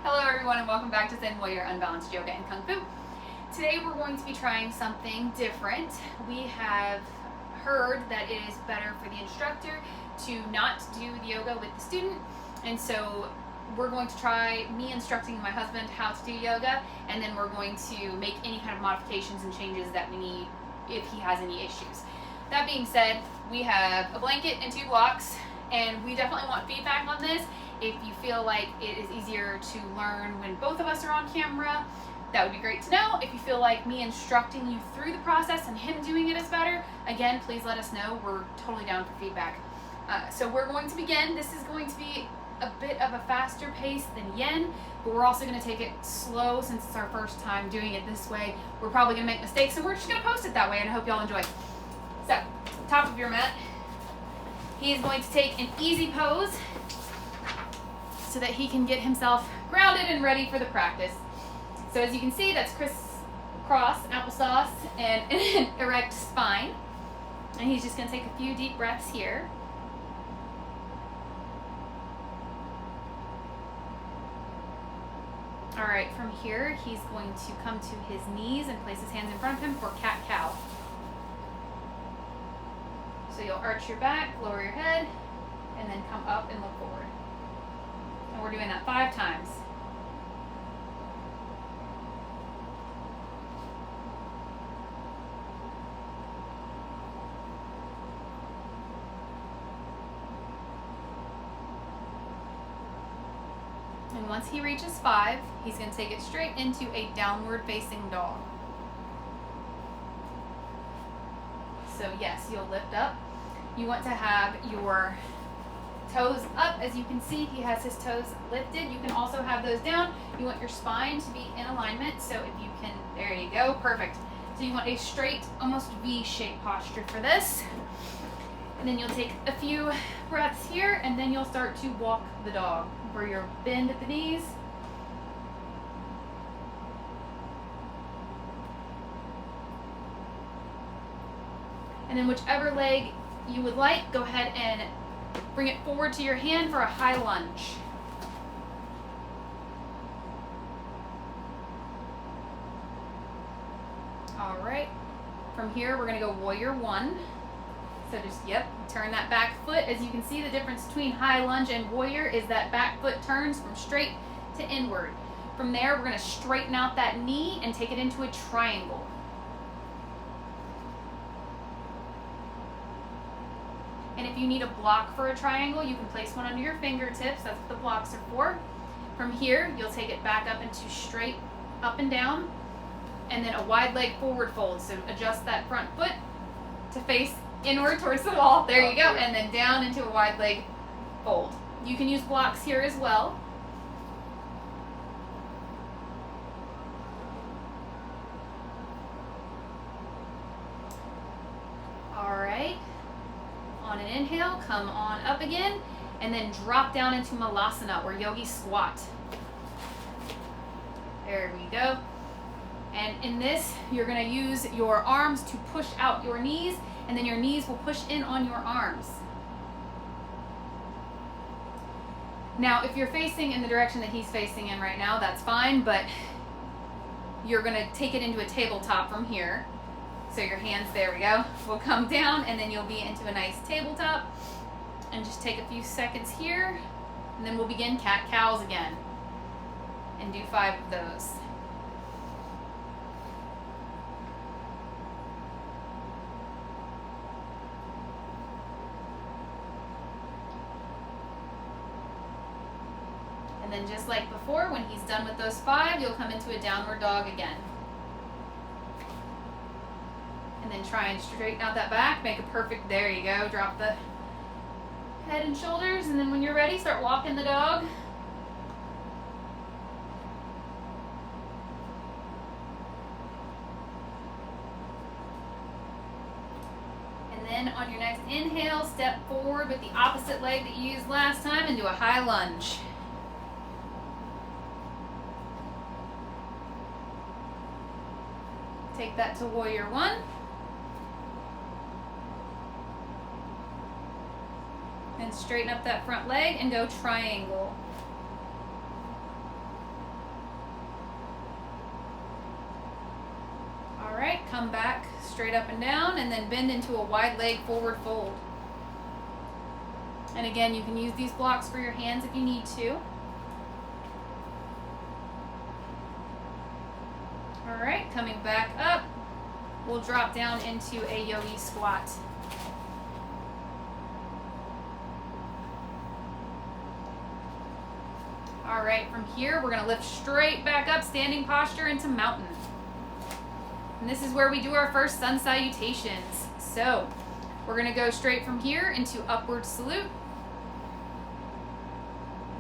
Hello everyone and welcome back to Zen Warrior Unbalanced Yoga and Kung Fu. Today we're going to be trying something different. We have heard that it is better for the instructor to not do the yoga with the student, and so we're going to try me instructing my husband how to do yoga, and then we're going to make any kind of modifications and changes that we need if he has any issues. That being said, we have a blanket and 2 blocks, and we definitely want feedback on this. If you feel like it is easier to learn when both of us are on camera, that would be great to know. If you feel like me instructing you through the process and him doing it is better, again, please let us know. We're totally down for feedback. So we're going to begin. This is going to be a bit of a faster pace than yin, but we're also going to take it slow since it's our first time doing it this way. We're probably going to make mistakes, and we're just going to post it that way, and I hope y'all enjoy. So, top of your mat. He is going to take an easy pose so that he can get himself grounded and ready for the practice. So as you can see, that's crisscross applesauce and an erect spine. And he's just going to take a few deep breaths here. All right, from here, he's going to come to his knees and place his hands in front of him for cat-cow. So you'll arch your back, lower your head, and then come up and look forward. And we're doing that 5 times. And once he reaches 5, he's going to take it straight into a downward facing dog. So yes, you'll lift up. You want to have your toes up. As you can see, he has his toes lifted. You can also have those down. You want your spine to be in alignment. So if you can, there you go, perfect. So you want a straight, almost V-shaped posture for this. And then you'll take a few breaths here, and then you'll start to walk the dog, where you're bend at the knees. And then whichever leg you would like, go ahead and bring it forward to your hand for a high lunge. All right. From here, we're going to go warrior 1. So just, turn that back foot. As you can see, the difference between high lunge and warrior is that back foot turns from straight to inward. From there, we're going to straighten out that knee and take it into a triangle. And if you need a block for a triangle, you can place one under your fingertips. That's what the blocks are for. From here, you'll take it back up into straight up and down, and then a wide leg forward fold. So adjust that front foot to face inward towards the wall. There you go. And then down into a wide leg fold. You can use blocks here as well. All right. On an inhale, come on up again, and then drop down into Malasana, or yogi squat. There we go. And in this, you're going to use your arms to push out your knees, and then your knees will push in on your arms. Now, if you're facing in the direction that he's facing in right now, that's fine, but you're going to take it into a tabletop from here. So your hands, there we go, will come down, and then you'll be into a nice tabletop. And just take a few seconds here, and then we'll begin cat-cows again. And do 5 of those. And then just like before, when he's done with those 5, you'll come into a downward dog again. And then try and straighten out that back, make a perfect, there you go, drop the head and shoulders, and then when you're ready, start walking the dog. And then on your next inhale, step forward with the opposite leg that you used last time and do a high lunge. Take that to warrior 1. And straighten up that front leg and go triangle. come back straight up and down, and then bend into a wide leg forward fold. And again, you can use these blocks for your hands if you need to. All right, coming back up, we'll drop down into a yogi squat. All right, from here, we're gonna lift straight back up, standing posture into mountain. And this is where we do our first sun salutations. So we're gonna go straight from here into upward salute.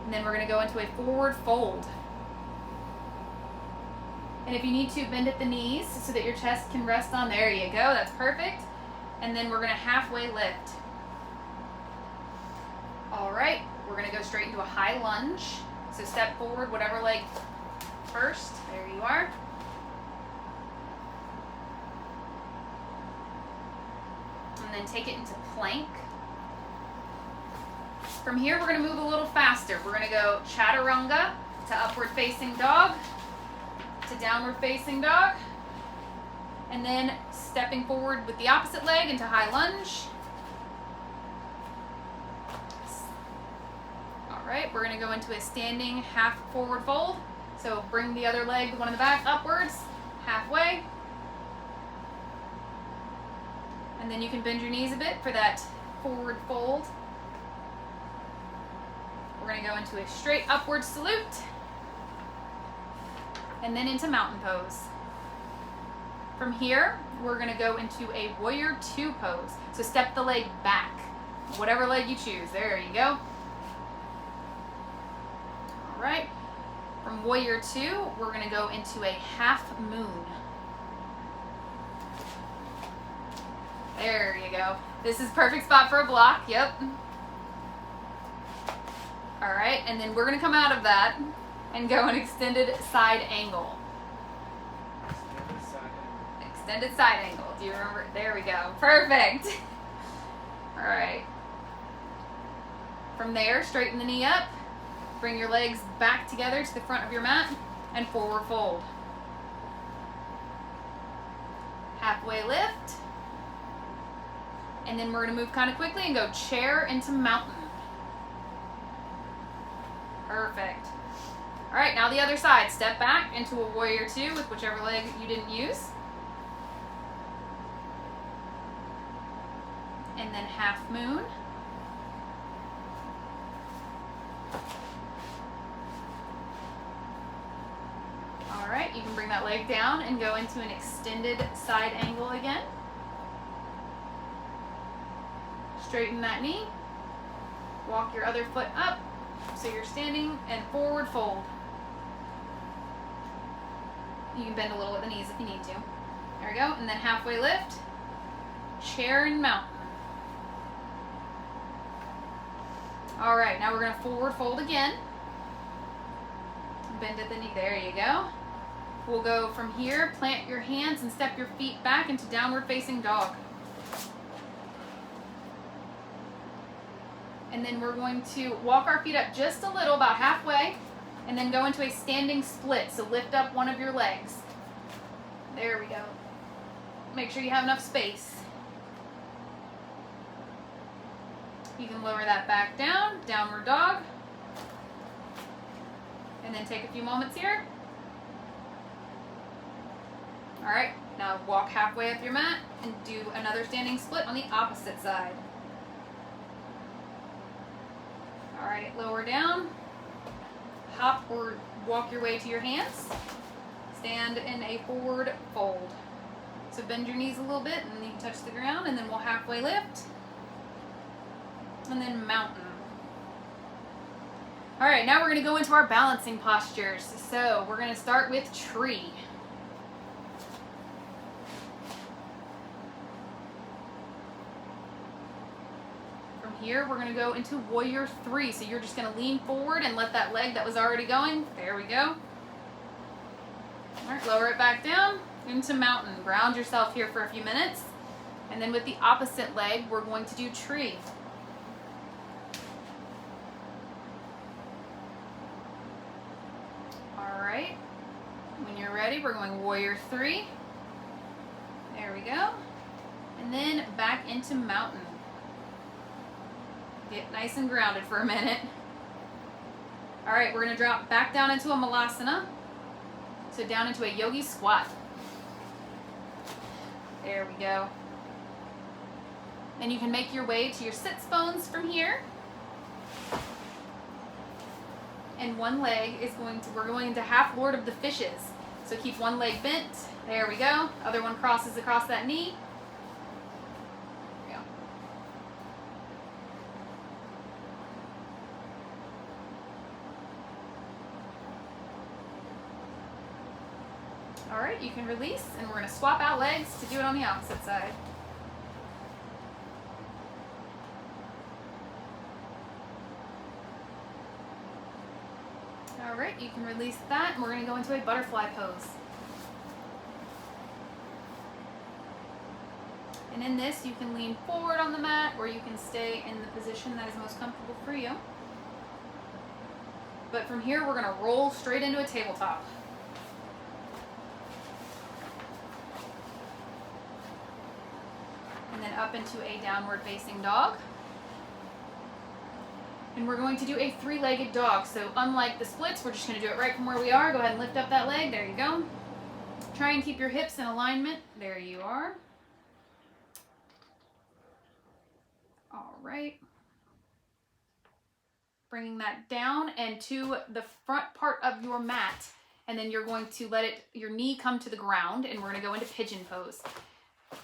And then we're gonna go into a forward fold. And if you need to, bend at the knees so that your chest can rest on. There you go, that's perfect. And then we're gonna halfway lift. All right, we're gonna go straight into a high lunge. So step forward, whatever leg first. There you are. And then take it into plank. From here, we're going to move a little faster. We're going to go chaturanga to upward facing dog, to downward facing dog, and then stepping forward with the opposite leg into high lunge. All right, we're going to go into a standing half forward fold. So bring the other leg, the one in the back, upwards, halfway. And then you can bend your knees a bit for that forward fold. We're going to go into a straight upward salute. And then into mountain pose. From here, we're going to go into a warrior two pose. So step the leg back, whatever leg you choose. There you go. All right. From warrior two, we're going to go into a half moon. There you go. This is perfect spot for a block. Yep. All right, and then we're going to come out of that and go an extended side angle. Extended side angle. Do you remember? There we go. Perfect. All right. From there, straighten the knee up. Bring your legs back together to the front of your mat and forward fold. Halfway lift. And then we're going to move kind of quickly and go chair into mountain. Perfect. All right, now the other side. Step back into a warrior two with whichever leg you didn't use. And then half moon. All right, you can bring that leg down and go into an extended side angle again. Straighten that knee. Walk your other foot up so you're standing and forward fold. You can bend a little at the knees if you need to. There we go. And then halfway lift. Chair and mountain. All right, now we're going to forward fold again. Bend at the knee. There you go. We'll go from here, plant your hands and step your feet back into downward facing dog. And then we're going to walk our feet up just a little, about halfway, and then go into a standing split. So lift up one of your legs. There we go. Make sure you have enough space. You can lower that back down, downward dog. And then take a few moments here. All right, now walk halfway up your mat and do another standing split on the opposite side. All right, lower down, hop or walk your way to your hands. Stand in a forward fold. So bend your knees a little bit and then you can touch the ground, and then we'll halfway lift. And then mountain. All right, now we're gonna go into our balancing postures. So we're gonna start with tree. Here we're going to go into warrior three. So you're just going to lean forward and let that leg that was already going, there we go. All right, lower it back down into mountain. Ground yourself here for a few minutes. And then with the opposite leg, we're going to do tree. All right, when you're ready, we're going warrior three. we go. And then back into mountain. Get nice and grounded for a minute. All right, we're gonna drop back down into a malasana. So down into a yogi squat. There we go. And you can make your way to your sits bones from here. And one leg is we're going into half Lord of the Fishes. So keep one leg bent. There we go. Other one crosses across that knee. There we go. All right, you can release, and we're going to swap out legs to do it on the opposite side. All right, you can release that, and we're going to go into a butterfly pose. And in this, you can lean forward on the mat, or you can stay in the position that is most comfortable for you. But from here, we're going to roll straight into a tabletop. And then up into a downward facing dog. And we're going to do a three-legged dog. So unlike the splits, we're just going to do it right from where we are. Go ahead and lift up that leg. There you go. Try and keep your hips in alignment. There you are. All right. Bringing that down and to the front part of your mat. And then you're going to let your knee come to the ground, and we're going to go into pigeon pose.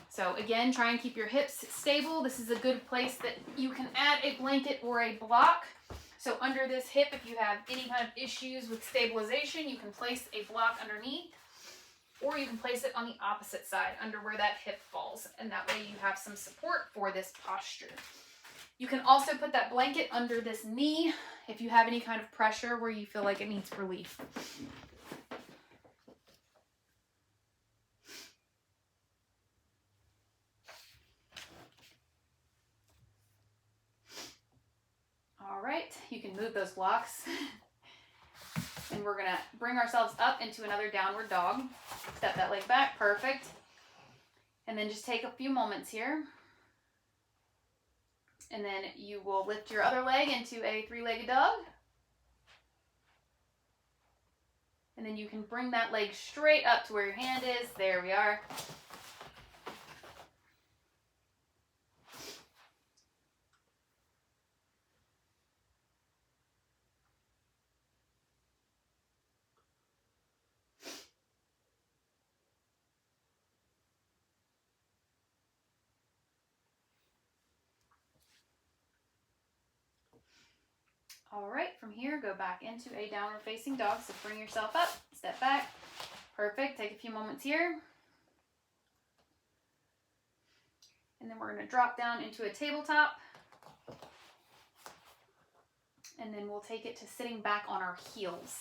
So again, try and keep your hips stable. This is a good place that you can add a blanket or a block. So under this hip, if you have any kind of issues with stabilization, you can place a block underneath, or you can place it on the opposite side under where that hip falls. And that way you have some support for this posture. You can also put that blanket under this knee if you have any kind of pressure where you feel like it needs relief. All right, you can move those blocks. And we're gonna bring ourselves up into another downward dog. Step that leg back, perfect. And then just take a few moments here. And then you will lift your other leg into a three-legged dog. And then you can bring that leg straight up to where your hand is. There we are. All right, from here, go back into a downward facing dog. So bring yourself up, step back. Perfect, take a few moments here. And then we're gonna drop down into a tabletop. And then we'll take it to sitting back on our heels.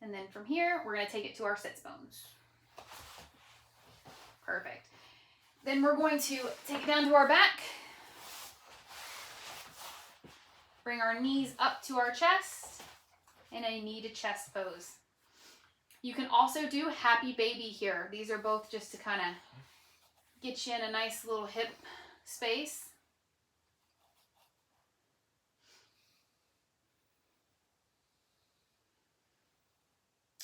And then from here, we're gonna take it to our sits bones. Perfect. Then we're going to take it down to our back. Bring our knees up to our chest in a knee to chest pose. You can also do happy baby here. These are both just to kind of get you in a nice little hip space.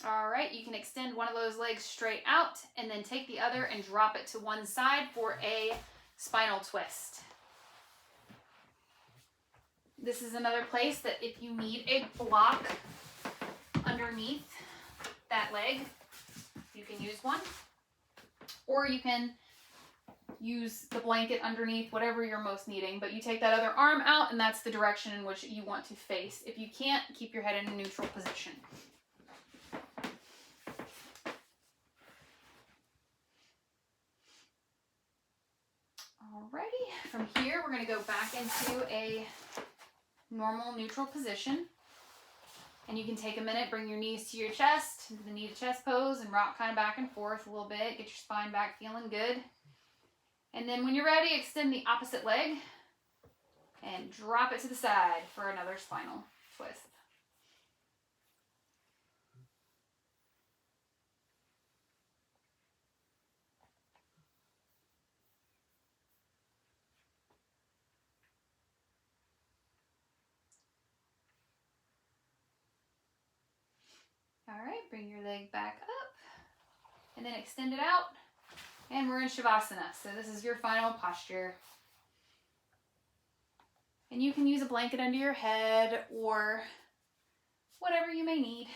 All right, you can extend one of those legs straight out and then take the other and drop it to one side for a spinal twist. This is another place that if you need a block underneath that leg, you can use one. Or you can use the blanket underneath, whatever you're most needing. But you take that other arm out, and that's the direction in which you want to face. If you can't, keep your head in a neutral position. Alrighty, from here we're going to go back into a normal neutral position. And you can take a minute, bring your knees to your chest, the knee to chest pose, and rock kind of back and forth a little bit. Get your spine back feeling good. And then when you're ready, extend the opposite leg and drop it to the side for another spinal twist. All right, bring your leg back up and then extend it out. And we're in Shavasana, so this is your final posture. And you can use a blanket under your head or whatever you may need.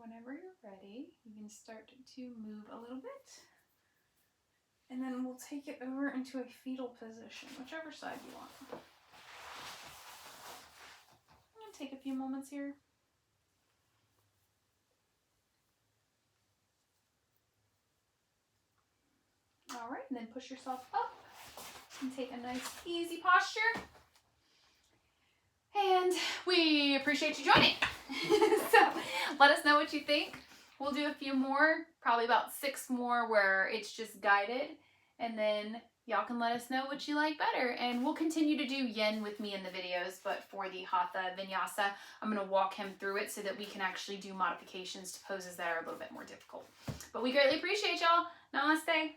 Whenever you're ready, you can start to move a little bit. And then we'll take it over into a fetal position, whichever side you want. I'm going to take a few moments here. All right, and then push yourself up and take a nice, easy posture. And we appreciate you joining. So let us know what you think. We'll do a few more, probably about 6 more where it's just guided. And then y'all can let us know what you like better. And we'll continue to do yin with me in the videos, but for the Hatha Vinyasa, I'm going to walk him through it so that we can actually do modifications to poses that are a little bit more difficult. But we greatly appreciate y'all. Namaste.